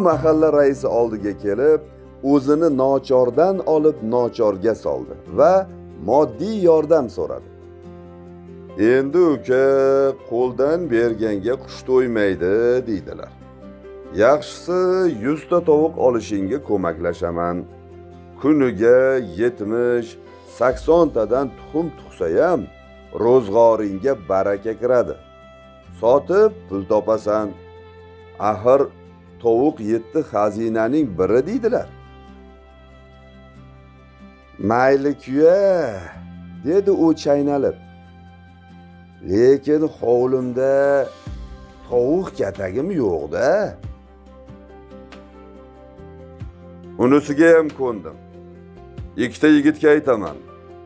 mahalla raisi oldiga kelib, o'zini nochordan olib nochorga soldi va moddiy yordam so'radi. Endi uka, qo'ldan berganga qush to'ymaydi deydilar. Yaxshisi 100 ta tovuq olishingga ko'maklashaman. Kuniga 70-80 tadan tuxum tuqsa ham ro'zg'oringga baraka kiradi. Sotib pul topasan. Axir tovuq 7 xazinaning biri deydilar. Mayli kuya, dedi u chaynalib. Lekin hovlimda tovuq katagim yo'q-da. Unisiga ham ko'ndim. Ikkita yigitga aytaman.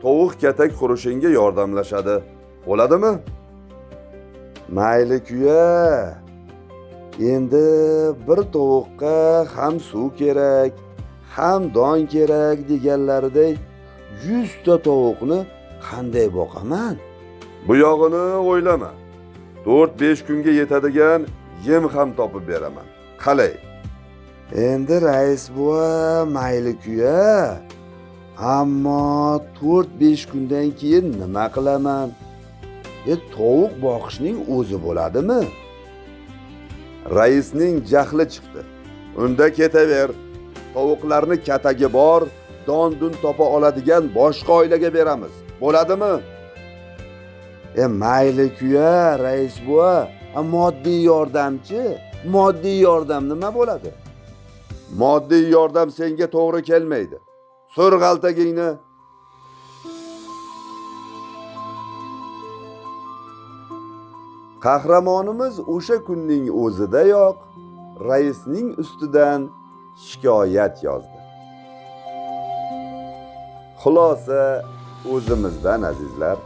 Tovuq katak qurishingga yordamlashadi. Bo'ladimi? Mayli kuya. Endi bir tovuqqa ham suv kerak, ham don kerak deganlaridek 100 ta tovuqni qanday boqaman? Bu yog'ini o'ylama. 4-5 kunga yetadigan yem ham topib beraman. Qalay? Endi rais buva, mayli kuya. Ammo 4-5 kundan keyin nima qilaman? Tovuq boqishning o'zi bo'ladimi? Raisning jahli chiqdi. Unda ketaver. Tovuqlarni katagi bor, don-dun topa oladigan boshqa oilaga beramiz. Bo'ladimi? Mayli kuya, rais buva. Moddiy yordamchi? Moddiy yordam nima bo'ladi? Moddiy yordam senga to'g'ri kelmaydi. So'r g'altagingni. Qahramonimiz o'sha kunning o'zidayoq raisning ustidan shikoyat yozdi. Xulosa o'zimizdan azizlar.